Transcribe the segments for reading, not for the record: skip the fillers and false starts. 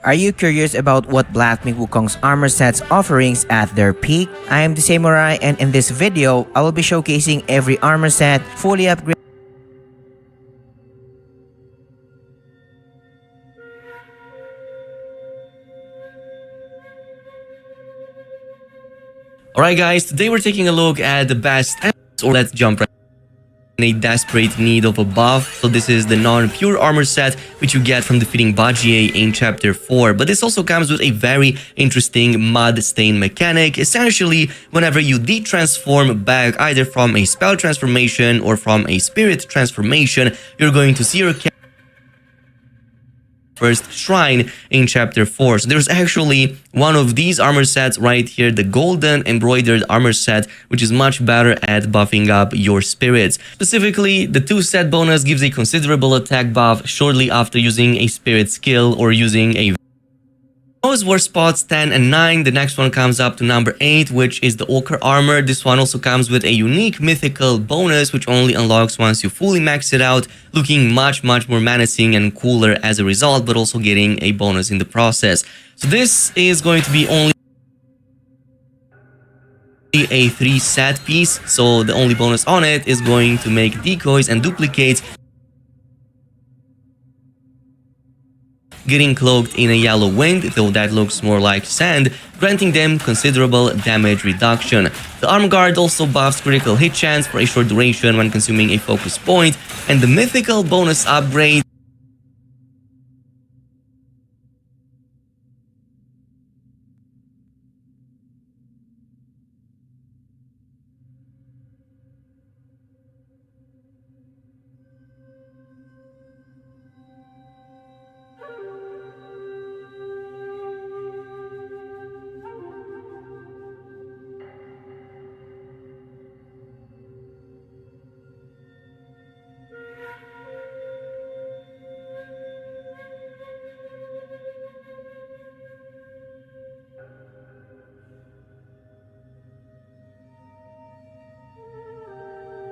Are you curious about what Black Wukong's armor sets offerings at their peak? I am the Samurai, and in this video, I will be showcasing every armor set fully upgraded. Alright guys, today we're taking a look at the best, or let's jump right in a desperate need of a buff. So this is the non-pure armor set which you get from defeating Bajie in chapter 4, but this also comes with a very interesting mud stain mechanic. Essentially, whenever you de-transform back either from a spell transformation or from a spirit transformation, you're going to see your first shrine in chapter 4. So there's actually one of these armor sets right here, the golden embroidered armor set, which is much better at buffing up your spirits. Specifically, the 2 set bonus gives a considerable attack buff shortly after using a spirit skill or using a... Those were spots 10 and 9. The next one comes up to number 8, which is the ochre armor. This one also comes with a unique mythical bonus, which only unlocks once you fully max it out, looking much more menacing and cooler as a result, but also getting a bonus in the process. So this is going to be only a 3 set piece, so the only bonus on it is going to make decoys and duplicates getting cloaked in a yellow wind, though that looks more like sand, granting them considerable damage reduction. The arm guard also buffs critical hit chance for a short duration when consuming a focus point, and the mythical bonus upgrade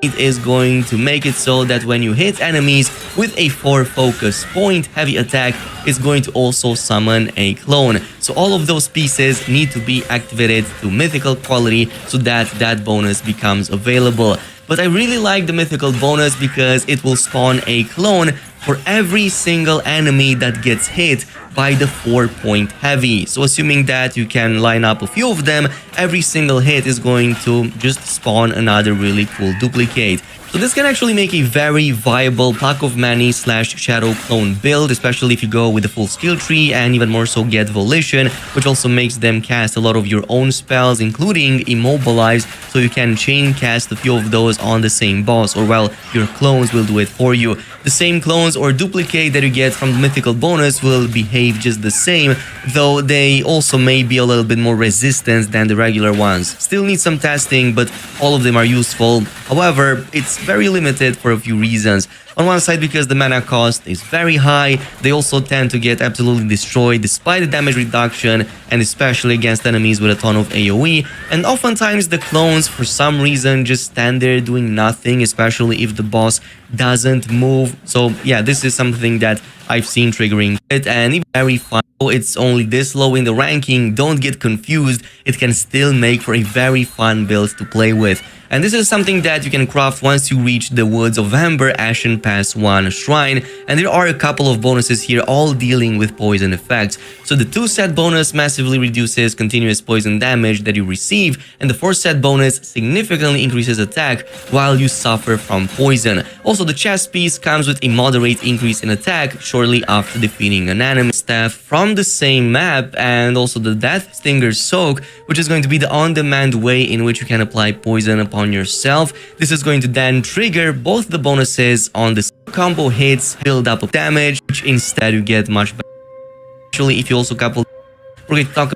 it is going to make it so that when you hit enemies with a 4 focus point heavy attack, it's going to also summon a clone. So all of those pieces need to be activated to mythical quality so that that bonus becomes available. But I really like the mythical bonus because it will spawn a clone for every single enemy that gets hit by the 4-point heavy. So assuming that you can line up a few of them, every single hit is going to just spawn another really cool duplicate. So this can actually make a very viable Pack of Many / Shadow Clone build, especially if you go with the full skill tree and even more so get Volition, which also makes them cast a lot of your own spells, including Immobilize, so you can chain cast a few of those on the same boss, or well, your clones will do it for you. The same clones or duplicate that you get from the mythical bonus will behave just the same, though they also may be a little bit more resistant than the regular ones. Still need some testing, but all of them are useful. However, it's very limited for a few reasons. On one side, because the mana cost is very high, they also tend to get absolutely destroyed despite the damage reduction, and especially against enemies with a ton of AoE, and oftentimes the clones for some reason just stand there doing nothing, especially if the boss doesn't move. So yeah, this is something that I've seen triggering it, and even very fun. It's only this low in the ranking, don't get confused, it can still make for a very fun build to play with. And this is something that you can craft once you reach the Woods of Amber Ashen Pass 1 shrine, and there are a couple of bonuses here all dealing with poison effects. So the 2 set bonus massively reduces continuous poison damage that you receive, and the 4 set bonus significantly increases attack while you suffer from poison. Also, the chest piece comes with a moderate increase in attack shortly after defeating an enemy. Staff from the same map, and also the Death Stinger Soak, which is going to be the on-demand way in which you can apply poison upon yourself. This is going to then trigger both the bonuses on the combo hits, build up of damage, which instead you get much better. Actually, if you also couple, we're going to talk.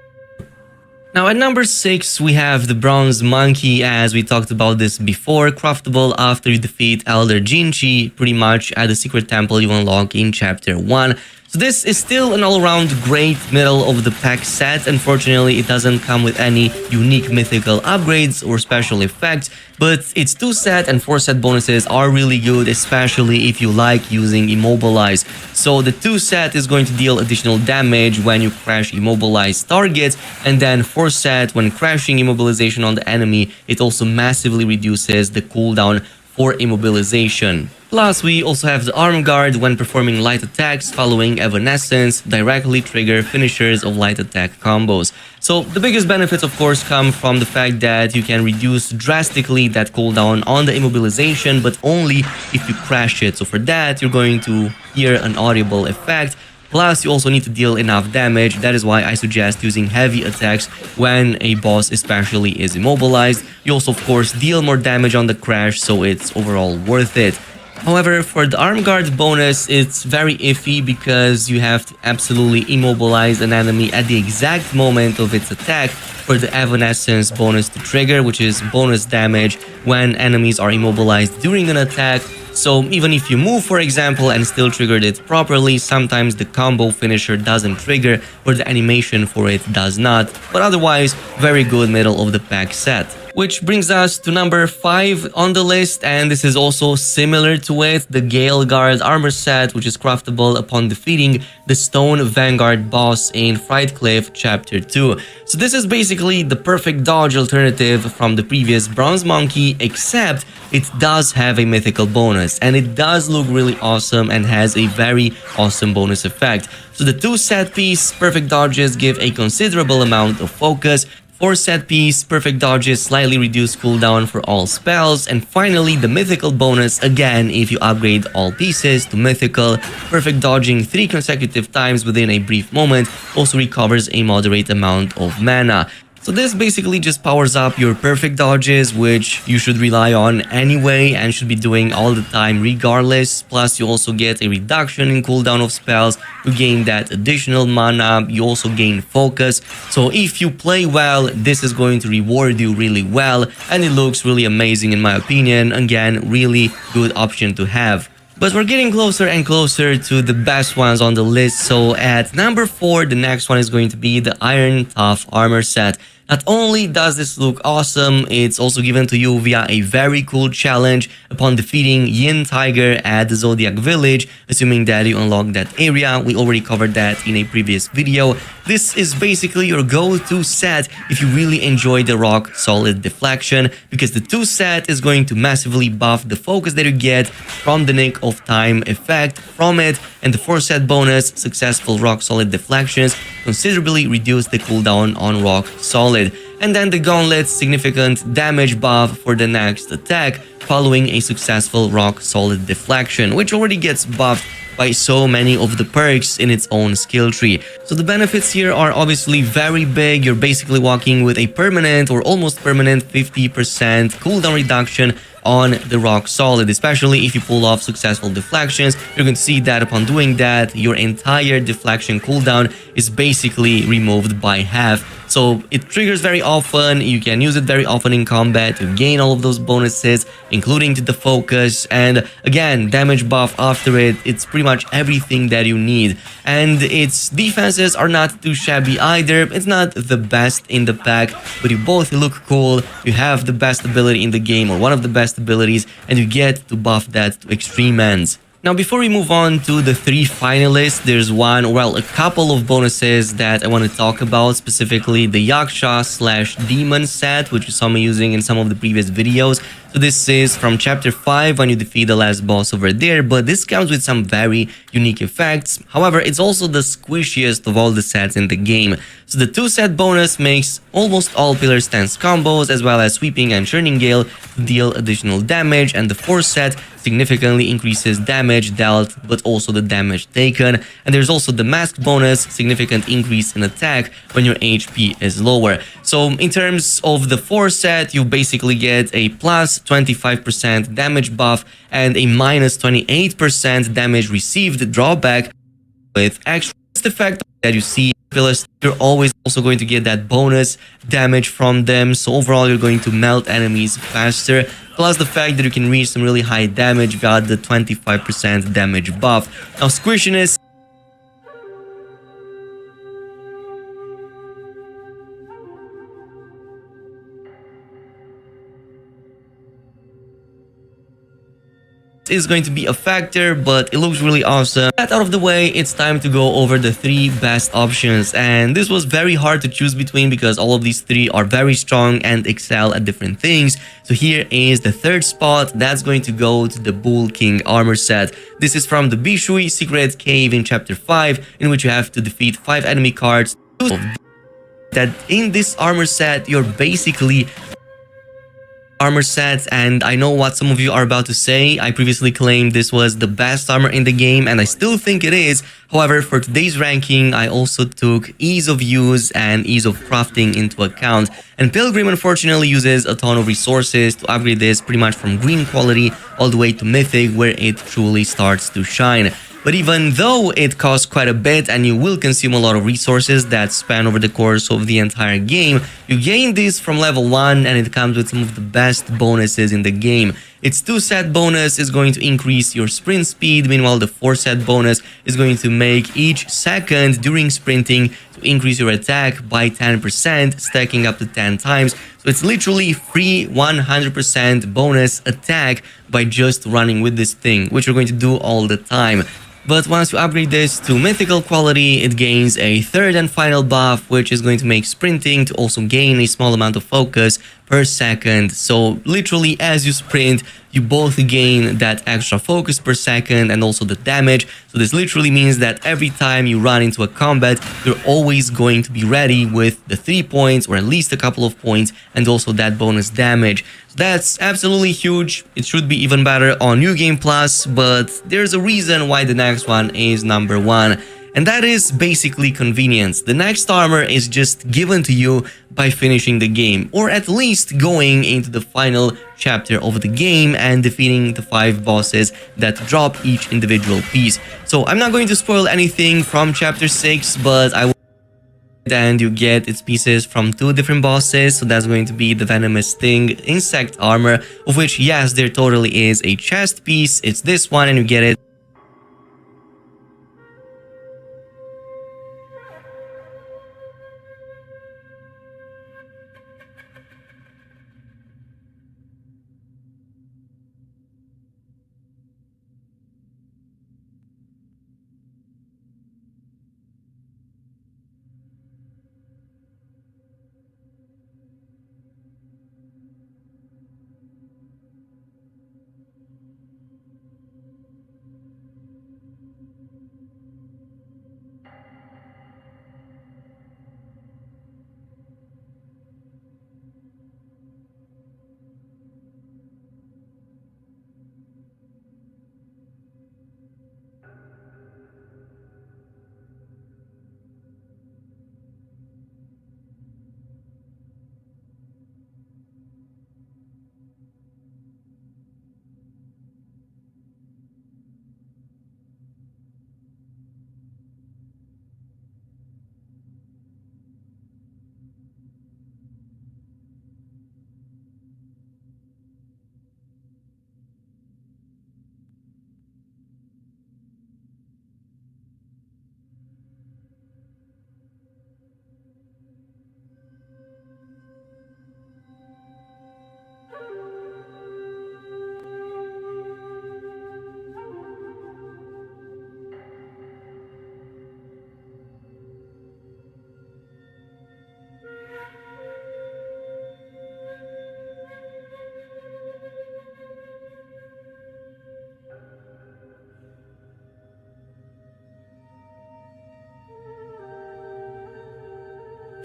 Now at number 6, we have the Bronze Monkey, as we talked about this before, craftable after you defeat Elder Jinchi, pretty much at the secret temple you unlock in chapter 1. So this is still an all-around great middle of the pack set. Unfortunately, it doesn't come with any unique mythical upgrades or special effects, but its 2-set and 4-set bonuses are really good, especially if you like using Immobilize. So the 2-set is going to deal additional damage when you crash immobilized targets, and then 4-set, when crashing immobilization on the enemy, it also massively reduces the cooldown for immobilization. Plus, we also have the Arm Guard. When performing light attacks following Evanescence, directly trigger finishers of light attack combos. So the biggest benefits, of course, come from the fact that you can reduce drastically that cooldown on the immobilization, but only if you crash it. So for that, you're going to hear an audible effect. Plus, you also need to deal enough damage. That is why I suggest using heavy attacks when a boss especially is immobilized. You also, of course, deal more damage on the crash, so it's overall worth it. However, for the Arm Guard bonus, it's very iffy because you have to absolutely immobilize an enemy at the exact moment of its attack for the Evanescence bonus to trigger, which is bonus damage when enemies are immobilized during an attack. So even if you move, for example, and still triggered it properly, sometimes the combo finisher doesn't trigger or the animation for it does not. But otherwise, very good middle of the pack set. Which brings us to number 5 on the list, and this is also similar to it, the Gale Guard armor set, which is craftable upon defeating the Stone Vanguard boss in Frightcliff Chapter 2. So this is basically the perfect dodge alternative from the previous Bronze Monkey, except it does have a mythical bonus, and it does look really awesome and has a very awesome bonus effect. So the 2 set piece perfect dodges give a considerable amount of focus. 4 set piece perfect dodges slightly reduce cooldown for all spells, and finally the mythical bonus, again if you upgrade all pieces to mythical, perfect dodging 3 consecutive times within a brief moment also recovers a moderate amount of mana. So this basically just powers up your perfect dodges, which you should rely on anyway and should be doing all the time regardless. Plus you also get a reduction in cooldown of spells, you gain that additional mana, you also gain focus. So if you play well, this is going to reward you really well, and it looks really amazing in my opinion. Again, really good option to have. But we're getting closer and closer to the best ones on the list. So at number 4, the next one is going to be the Iron Tough armor set. Not only does this look awesome, it's also given to you via a very cool challenge upon defeating Yin Tiger at the Zodiac Village, assuming that you unlock that area. We already covered that in a previous video. This is basically your go-to set if you really enjoy the rock solid deflection, because the 2 set is going to massively buff the focus that you get from the Nick of Time effect from it, and the 4 set bonus, successful rock solid deflections, considerably reduce the cooldown on rock solid. And then the Gauntlet's significant damage buff for the next attack following a successful rock solid deflection, which already gets buffed by so many of the perks in its own skill tree. So the benefits here are obviously very big. You're basically walking with a permanent or almost permanent 50% cooldown reduction on the rock solid, especially if you pull off successful deflections. You're going to see that upon doing that, your entire deflection cooldown is basically removed by half. So it triggers very often, you can use it very often in combat to gain all of those bonuses, including the focus, and again, damage buff after it. It's pretty much everything that you need. And its defenses are not too shabby either. It's not the best in the pack, but you both look cool, you have the best ability in the game, or one of the best abilities, and you get to buff that to extreme ends. Now, before we move on to the 3 finalists, there's a couple of bonuses that I want to talk about, specifically the Yaksha/Demon set, which you saw me using in some of the previous videos. So this is from Chapter 5 when you defeat the last boss over there, but this comes with some very unique effects. However, it's also the squishiest of all the sets in the game. So the 2 set bonus makes almost all Pillar Stance combos, as well as Sweeping and Churning Gale, to deal additional damage, and the 4 set significantly increases damage dealt, but also the damage taken. And there's also the Mask bonus, significant increase in attack when your HP is lower. So in terms of the 4 set, you basically get a plus 25% damage buff and a minus 28% damage received drawback with extra effect that you see. You're always also going to get that bonus damage from them, so overall you're going to melt enemies faster, plus the fact that you can reach some really high damage via the 25% damage buff. Now, squishiness is going to be a factor, but it looks really awesome. That out of the way, it's time to go over the 3 best options, and this was very hard to choose between because all of these 3 are very strong and excel at different things. So here is the 3rd spot. That's going to go to the Bull King armor set. This is from the Bishui Secret Cave in chapter 5, in which you have to defeat 5 enemy cards. That in this armor set, you're basically armor sets, and I know what some of you are about to say. I previously claimed this was the best armor in the game, and I still think it is. However, for today's ranking, I also took ease of use and ease of crafting into account. And Pilgrim unfortunately uses a ton of resources to upgrade this pretty much from green quality all the way to mythic, where it truly starts to shine. But even though it costs quite a bit and you will consume a lot of resources that span over the course of the entire game, you gain this from level 1 and it comes with some of the best bonuses in the game. Its 2-set bonus is going to increase your sprint speed, meanwhile the 4-set bonus is going to make each second during sprinting to increase your attack by 10%, stacking up to 10 times. So it's literally free 100% bonus attack by just running with this thing, which you're going to do all the time. But once you upgrade this to mythical quality, it gains a 3rd and final buff, which is going to make sprinting to also gain a small amount of focus per second. So literally as you sprint, you both gain that extra focus per second and also the damage. So this literally means that every time you run into a combat, you're always going to be ready with the 3 points or at least a couple of points and also that bonus damage. So that's absolutely huge. It should be even better on New Game Plus, but there's a reason why the next one is number 1. And that is basically convenience. The next armor is just given to you by finishing the game, or at least going into the final chapter of the game and defeating the 5 bosses that drop each individual piece. So I'm not going to spoil anything from chapter 6, but I will. And you get its pieces from 2 different bosses. So that's going to be the venomous sting insect armor, of which yes, there totally is a chest piece. It's this one and you get it.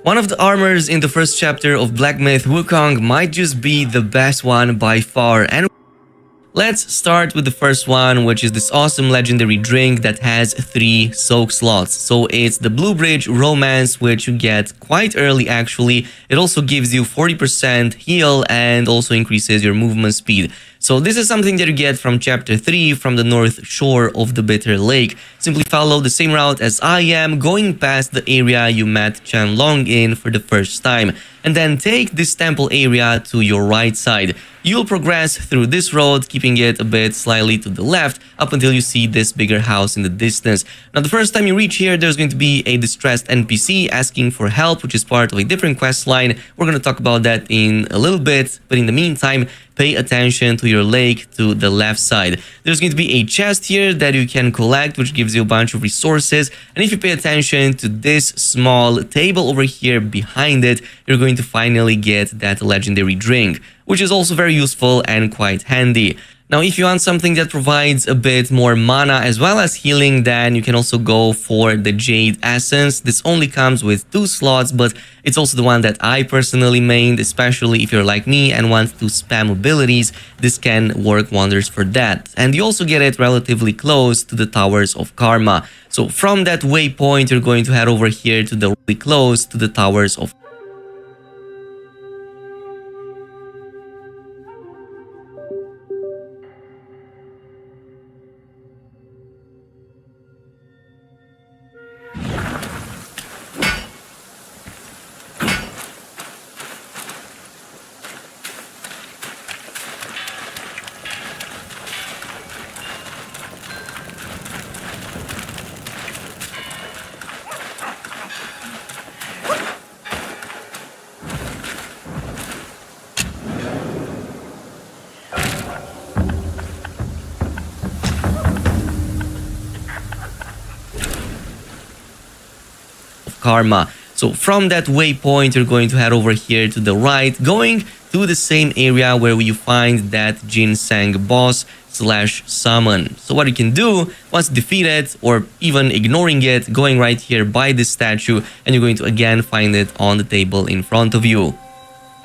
One of the armors in the first chapter of Black Myth Wukong might just be the best one by far, and let's start with the first one, which is this awesome legendary drink that has 3 soak slots. So it's the Blue Bridge Romance, which you get quite early actually. It also gives you 40% heal and also increases your movement speed. So this is something that you get from chapter 3 from the north shore of the Bitter Lake. Simply follow the same route as I am, going past the area you met Chen Long in for the first time, and then take this temple area to your right side. You'll progress through this road, keeping it a bit slightly to the left up until you see this bigger house in the distance. Now the first time you reach here, there's going to be a distressed NPC asking for help, which is part of a different quest line. We're going to talk about that in a little bit, but in the meantime, pay attention to your lake to the left side. There's going to be a chest here that you can collect, which gives you a bunch of resources. And if you pay attention to this small table over here behind it, you're going to finally get that legendary drink, which is also very useful and quite handy. Now, if you want something that provides a bit more mana as well as healing, then you can also go for the Jade Essence. This only comes with 2 slots, but it's also the one that I personally mained, especially if you're like me and want to spam abilities. This can work wonders for that. And you also get it relatively close to the Towers of Karma. So from that waypoint, you're going to head over here to the really close to the Towers of Karma. So from that waypoint, you're going to head over here to the right, going to the same area where you find that ginseng boss / summon. So what you can do, once defeated or even ignoring it, going right here by this statue, and you're going to again find it on the table in front of you.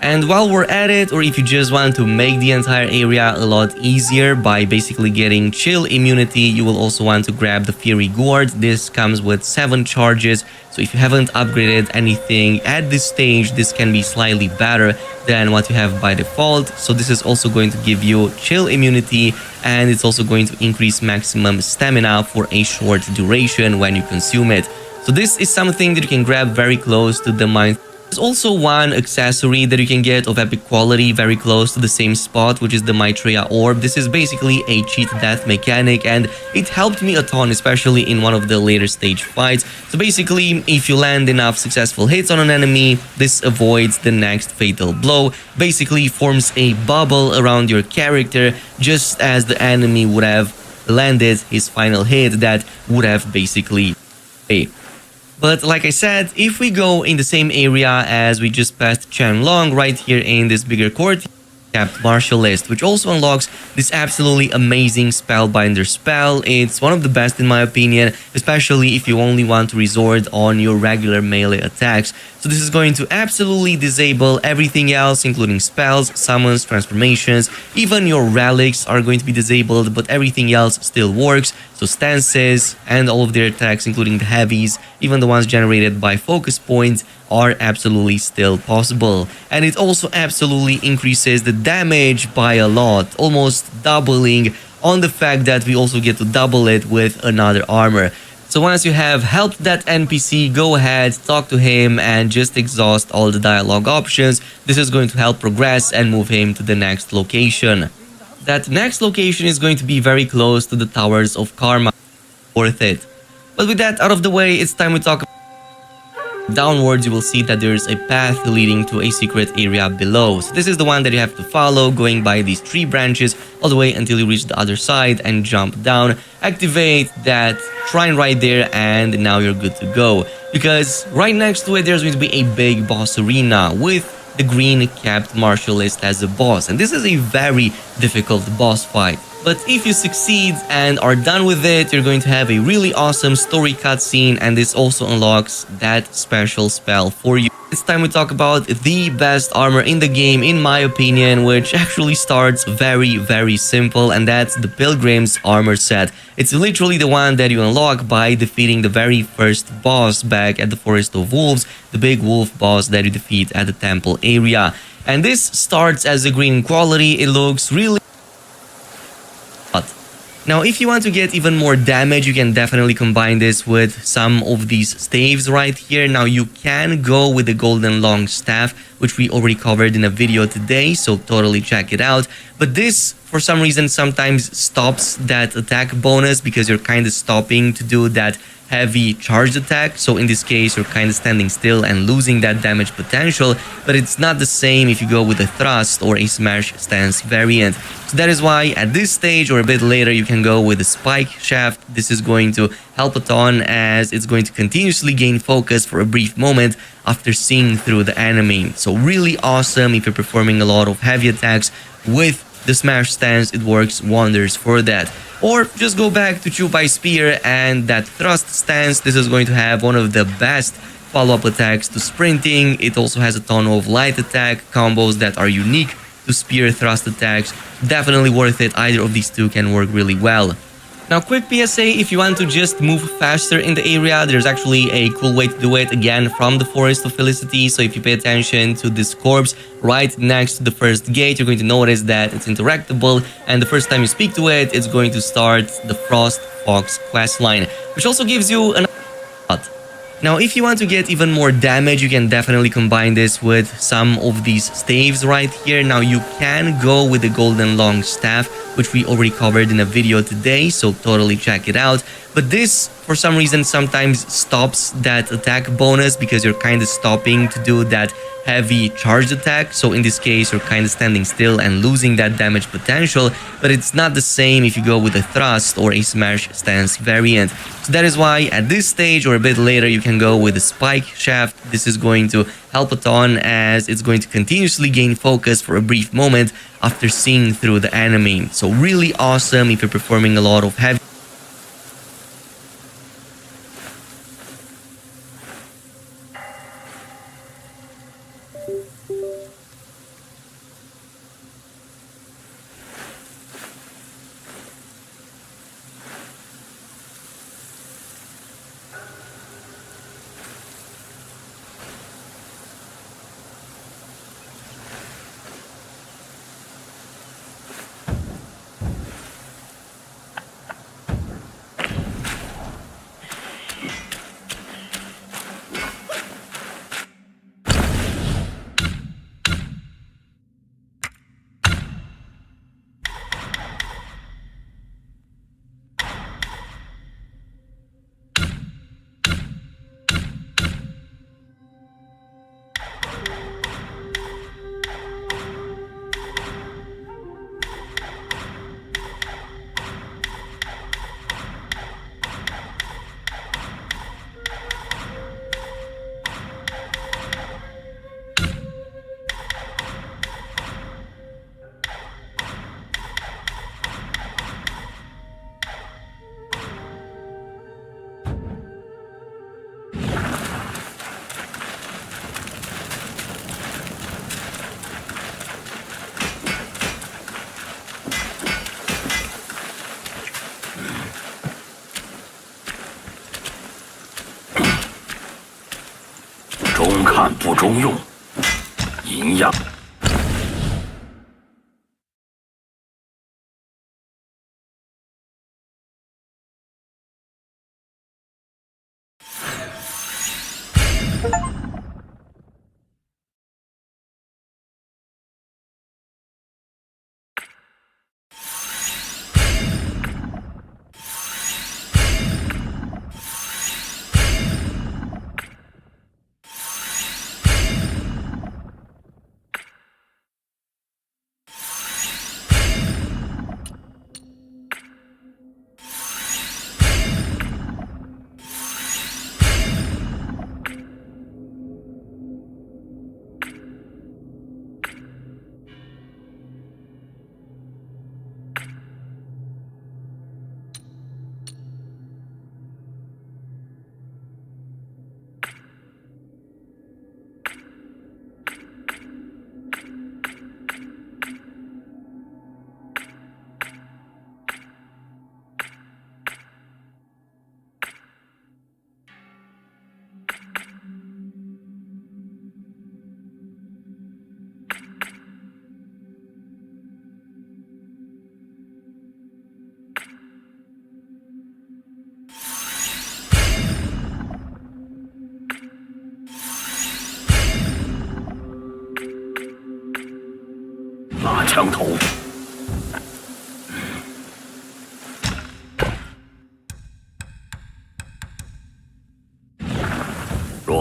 And while we're at it, or if you just want to make the entire area a lot easier by basically getting chill immunity, you will also want to grab the Fury Gourd. This comes with 7 charges, so if you haven't upgraded anything at this stage, this can be slightly better than what you have by default. So this is also going to give you chill immunity, and it's also going to increase maximum stamina for a short duration when you consume it. So this is something that you can grab very close to the mine. There's also one accessory that you can get of epic quality very close to the same spot, which is the Maitreya Orb. This is basically a cheat death mechanic, and it helped me a ton, especially in one of the later stage fights. So basically, if you land enough successful hits on an enemy, this avoids the next fatal blow, basically forms a bubble around your character, just as the enemy would have landed his final hit that would have basically But like I said, if we go in the same area as we just passed Qianlong, right here in this bigger court, Capped Martialist, which also unlocks this absolutely amazing Spellbinder spell. It's one of the best in my opinion, especially if you only want to resort on your regular melee attacks. So this is going to absolutely disable everything else, including spells, summons, transformations. Even your relics are going to be disabled, but everything else still works. So stances and all of their attacks, including the heavies, even the ones generated by focus points, are absolutely still possible. And it also absolutely increases the damage by a lot, almost doubling on the fact that we also get to double it with another armor. So once you have helped that NPC, go ahead, talk to him, and just exhaust all the dialogue options. This is going to help progress and move him to the next location. That next location is going to be very close to the Towers of Karma. Worth it. But with that out of the way, it's time we talk about downwards. You will see that there's a path leading to a secret area below. So this is the one that you have to follow, going by these 3 branches all the way until you reach the other side and jump down. Activate that shrine right there, and now you're good to go. Because right next to it, there's going to be a big boss arena with the green capped martialist as a boss, and this is a very difficult boss fight. But if you succeed and are done with it, you're going to have a really awesome story cutscene, and this also unlocks that special spell for you. It's time we talk about the best armor in the game, in my opinion, which actually starts very simple, and that's the Pilgrim's armor set. It's literally the one that you unlock by defeating the very first boss back at the Forest of Wolves, the big wolf boss that you defeat at the temple area. And this starts as a green quality. It looks really Now, if you want to get even more damage, you can definitely combine this with some of these staves right here. Now, you can go with the golden long staff, which we already covered in a video today, so totally check it out. But this, for some reason, sometimes stops that attack bonus because you're kind of stopping to do that heavy charged attack. So in this case, you're kind of standing still and losing that damage potential, but it's not the same if you go with a thrust or a smash stance variant. So that is why at this stage or a bit later, you can go with a spike shaft. This is going to help a ton, as it's going to continuously gain focus for a brief moment after seeing through the enemy. So really awesome if you're performing a lot of heavy attacks with the smash stance. It works wonders for that. Or just go back to Chupai Spear and that thrust stance. This is going to have one of the best follow-up attacks to sprinting. It also has a ton of light attack combos that are unique to spear thrust attacks. Definitely worth it. Either of these two can work really well. Now, quick PSA, if you want to just move faster in the area, there's actually a cool way to do it, again, from the Forest of Felicity. So if you pay attention to this corpse right next to the first gate, you're going to notice that it's interactable, and the first time you speak to it, it's going to start the Frost Fox questline, which also gives you an Now, if you want to get even more damage, you can definitely combine this with some of these staves right here. Now, you can go with the Golden Long Staff, which we already covered in a video today, so totally check it out. But this, for some reason, sometimes stops that attack bonus because you're kind of stopping to do that heavy charged attack. So in this case, you're kind of standing still and losing that damage potential, but it's not the same if you go with a thrust or a smash stance variant. So that is why at this stage or a bit later, you can go with a spike shaft. This is going to help a ton, as it's going to continuously gain focus for a brief moment after seeing through the enemy. So really awesome if you're performing a lot of heavy看不中用，营养。拉枪头。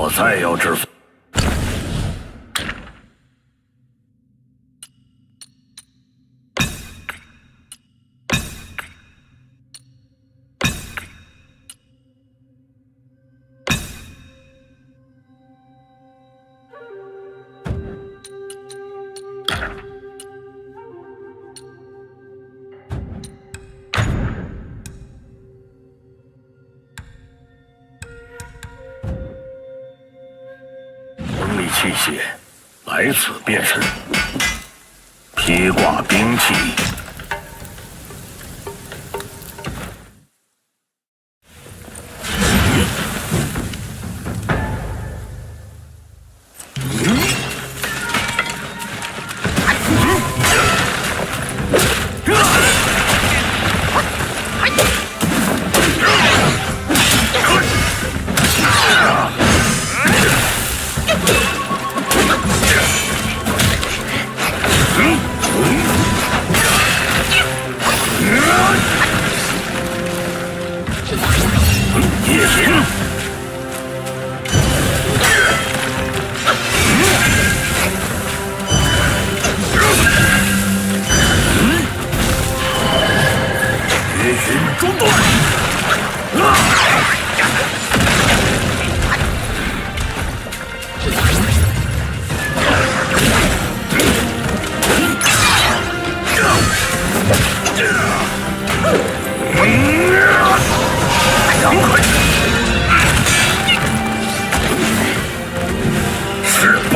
我再要制服。锋利器械，来此便是。披挂兵器。夜行。夜巡中断。赶快！是崩！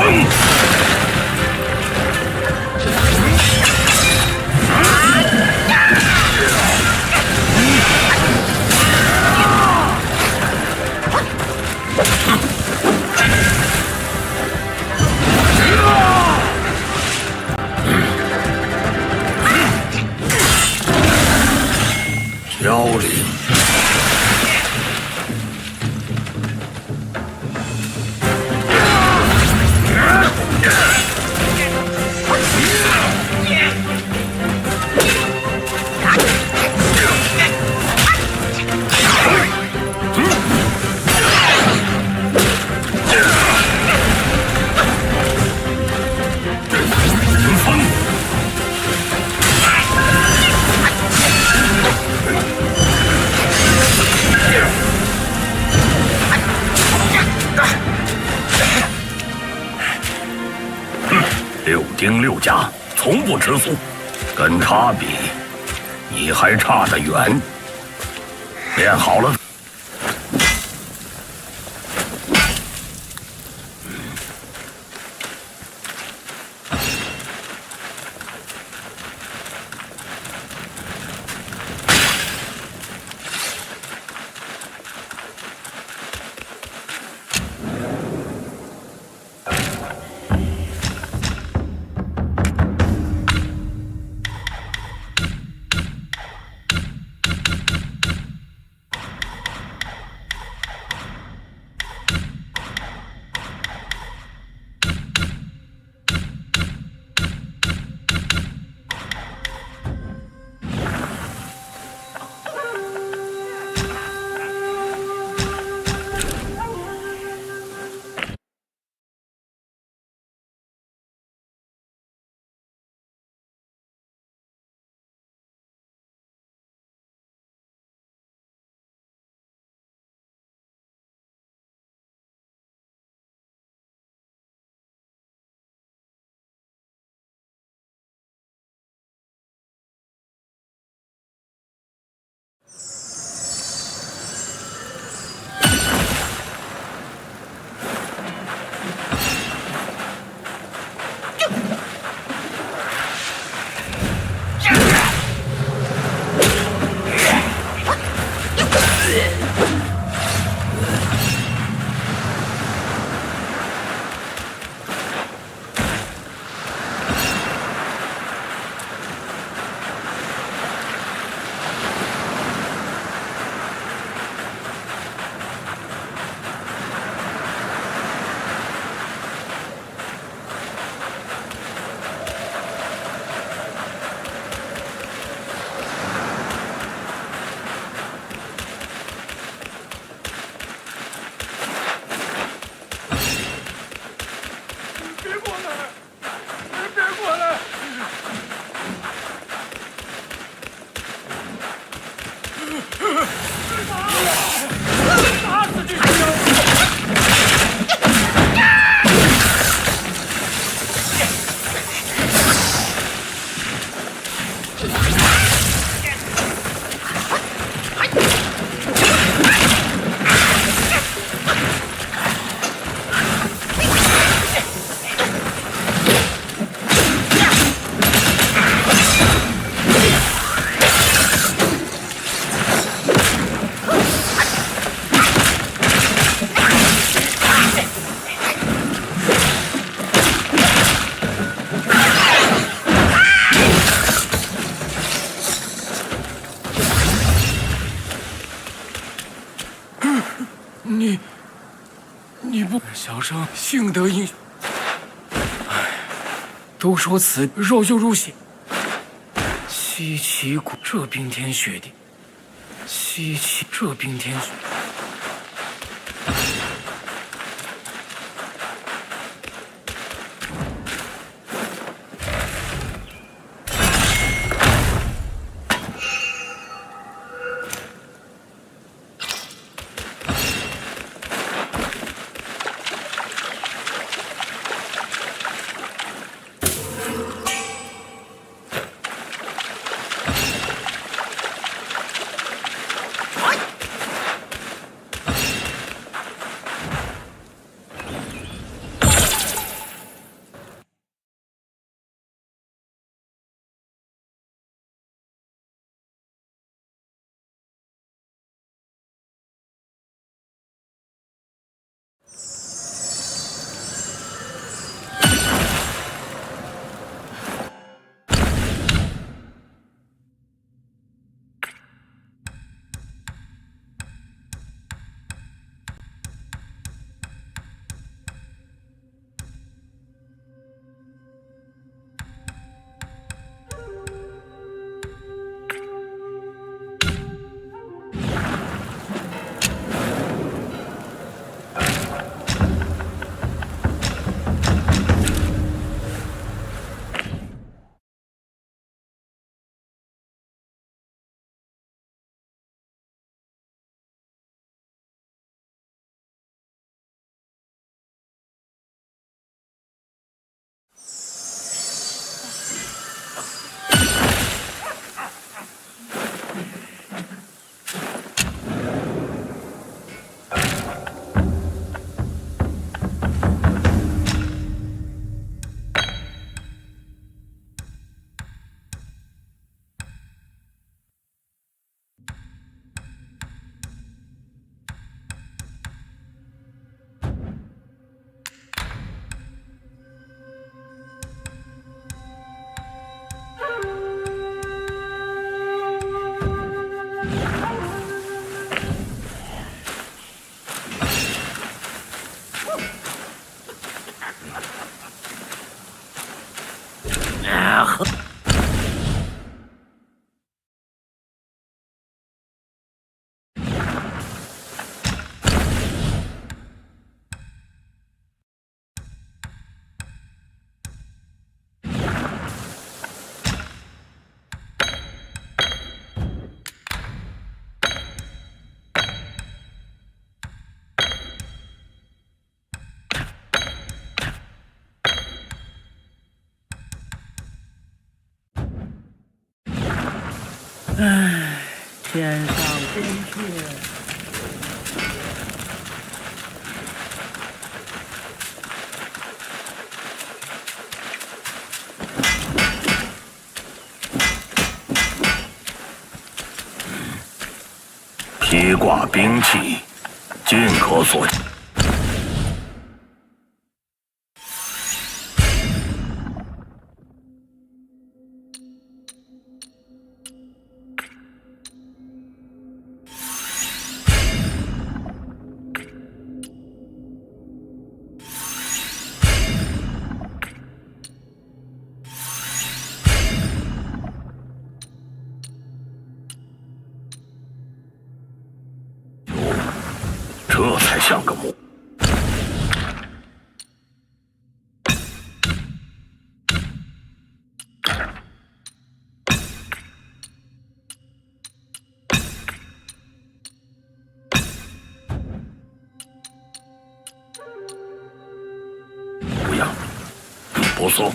凋零。六丁六甲，从不吃素，跟他比，你还差得远。练好了。小生幸得英雄。唉，都说此肉就如血，稀奇古这冰天雪地，稀奇这冰天雪地。唉，天上宫阙。披挂兵器，尽可所。这才像个木。不要，不送。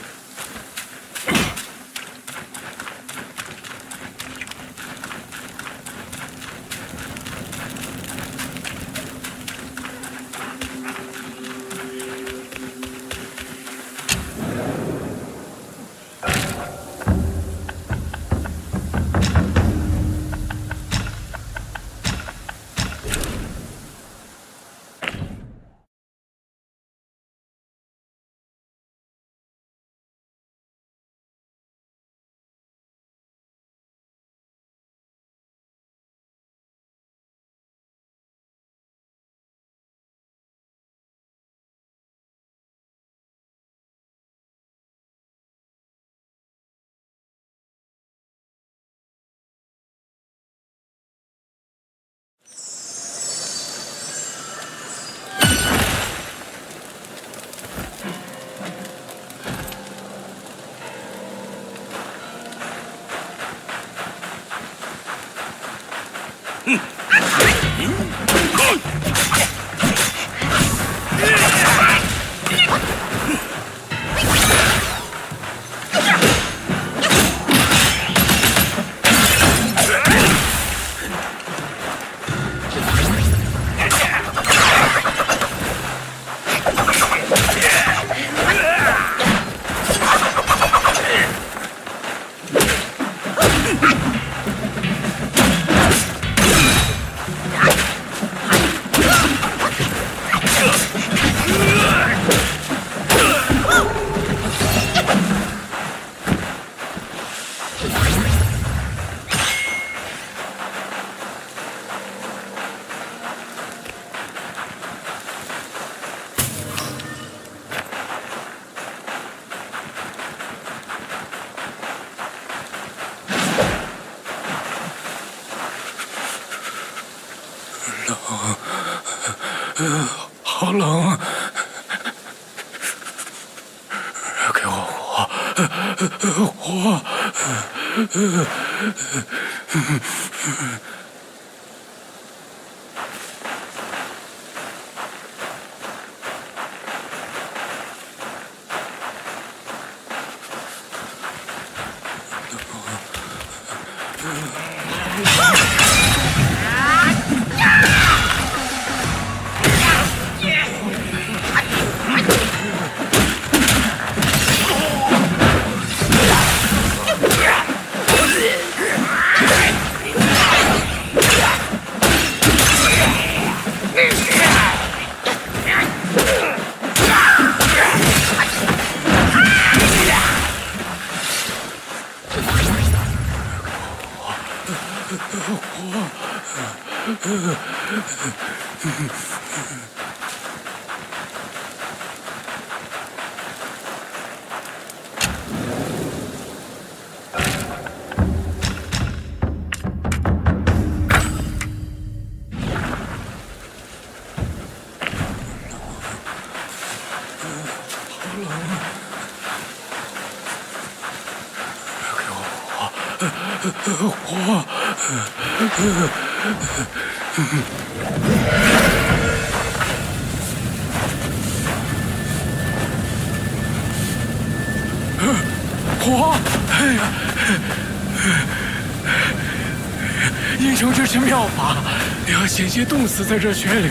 好冷啊！给我火！火！哎呀！英雄这是妙法，要险些冻死在这雪里。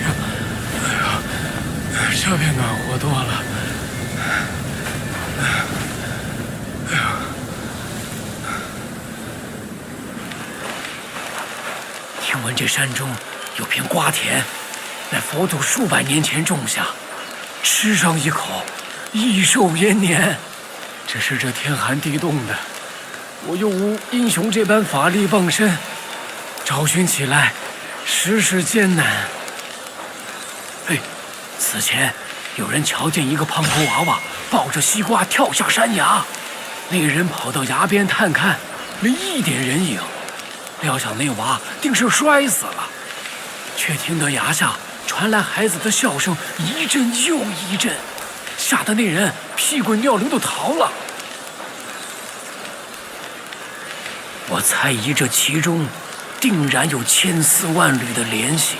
哎呀，这边暖和多了。哎呀！听闻这山中有片瓜田，乃佛祖数百年前种下，吃上一口，益寿延年。只是这天寒地冻的，我又无英雄这般法力傍身，找寻起来实是艰难。嘿，此前有人瞧见一个胖头娃娃抱着西瓜跳下山崖，那人跑到崖边探看，没一点人影，料想那娃定是摔死了，却听得崖下传来孩子的笑声，一阵又一阵，吓得那人屁滚尿流地逃了。我猜疑这其中定然有千丝万缕的联系，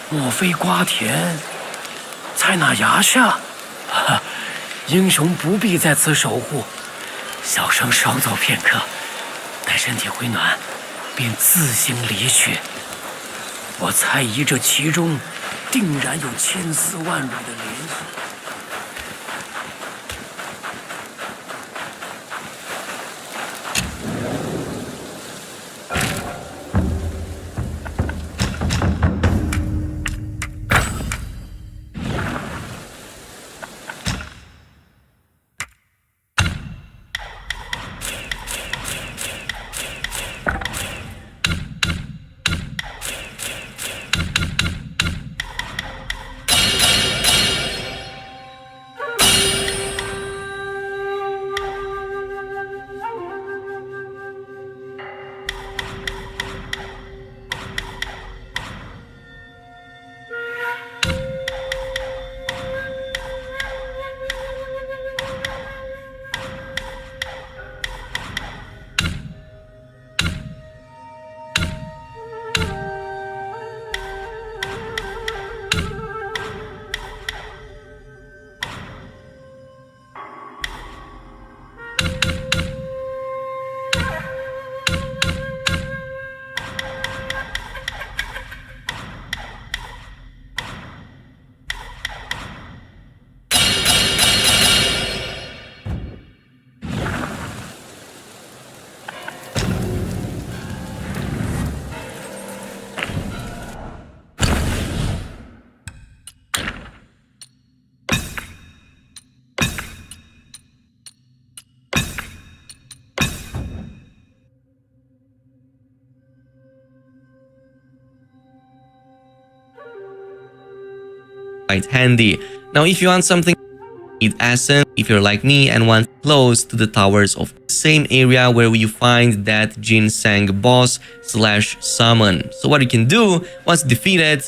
莫非瓜田在那崖下？英雄不必在此守护，小生稍走片刻，待身体回暖，便自行离去。我猜疑这其中定然有千丝万缕的联系。quite handy. Now, if you want something need essence, if you're like me and want close to the towers of the same area where you find that ginseng boss / summon. So what you can do once defeated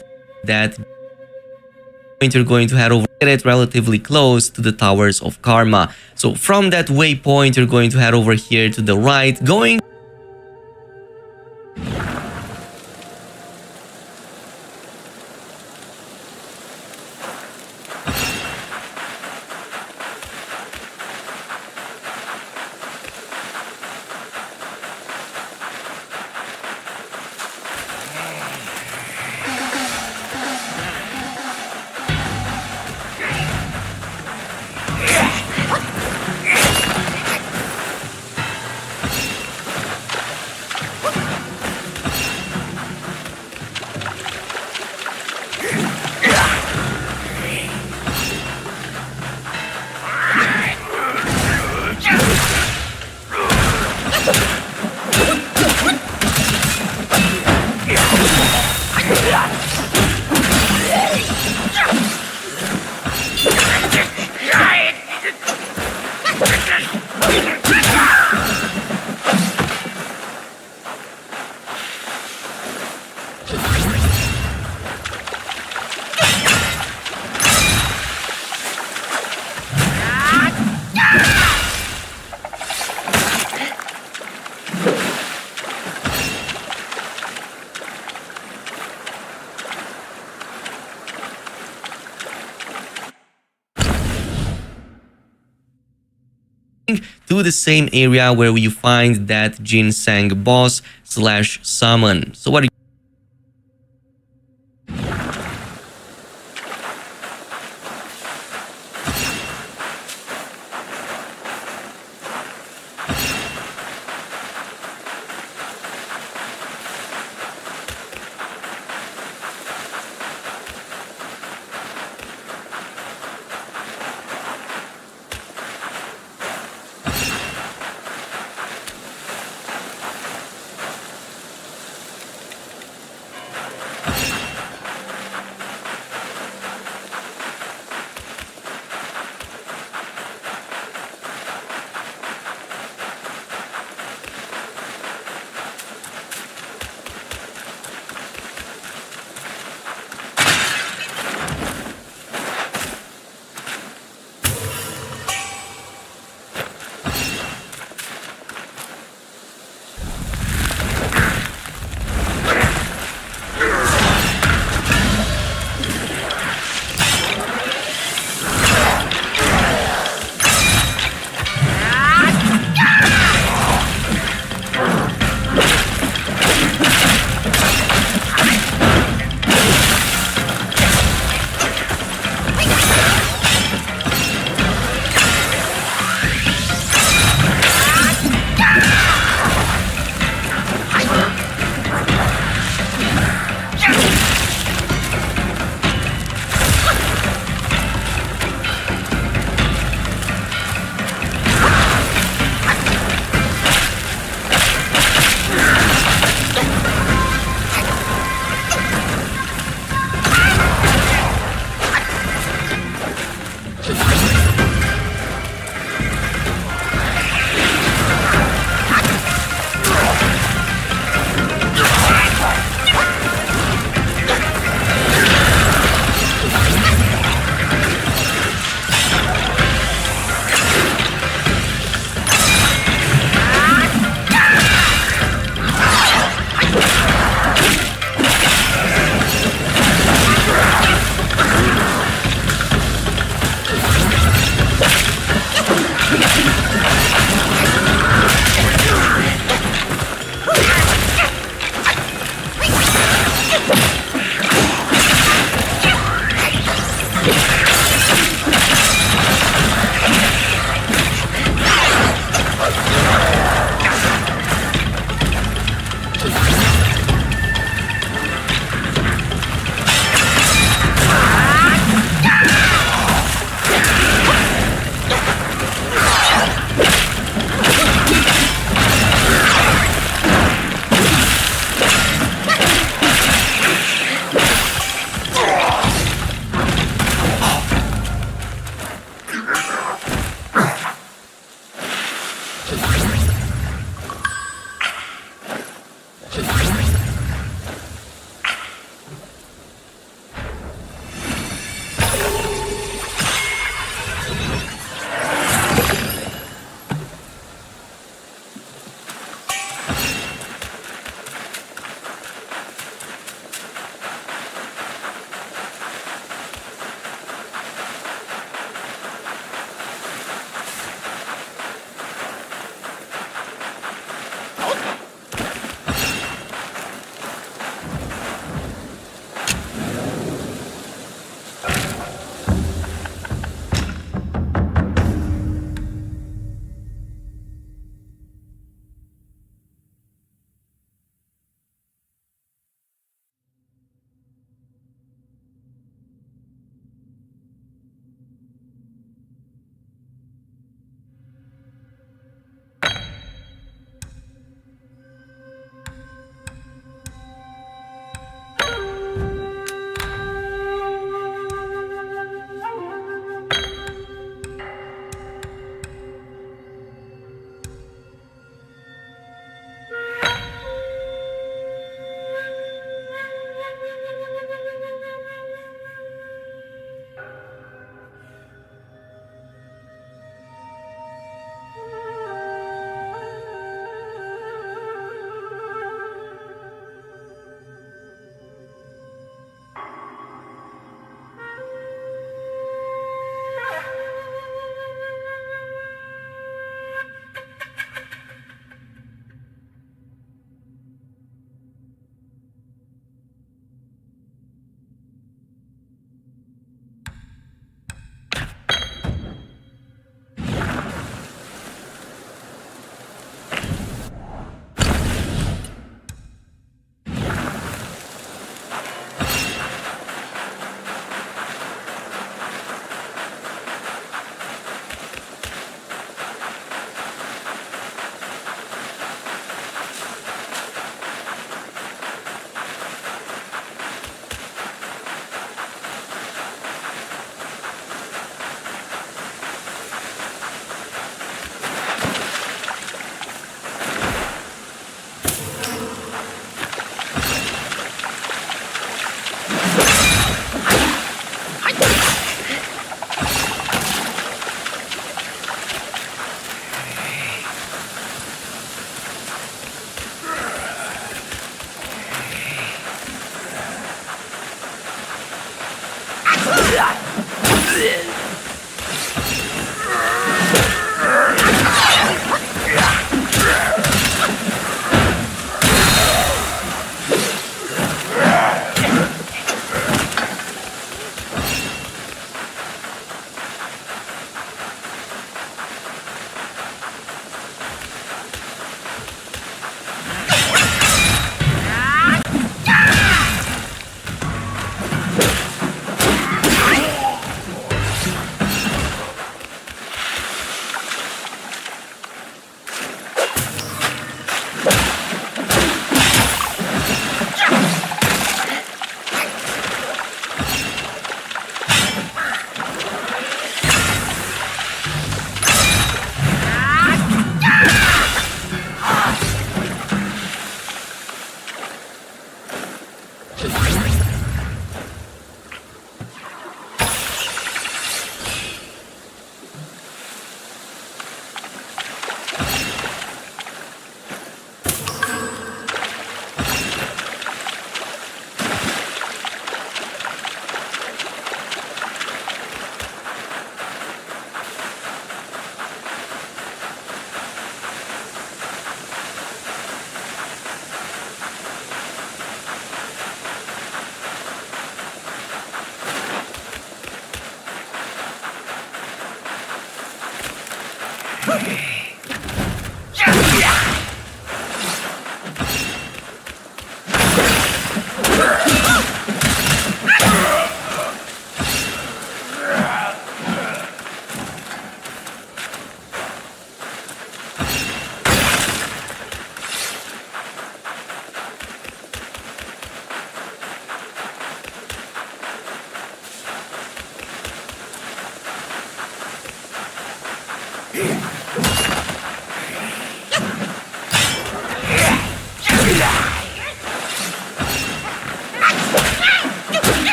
that, you're going to head over it relatively close to the towers of karma. So from that waypoint, you're going to head over here to the right, going to the same area where you find that ginseng boss / summon. So what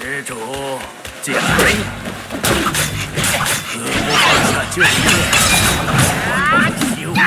施主，进来！何不放下旧业，修炼？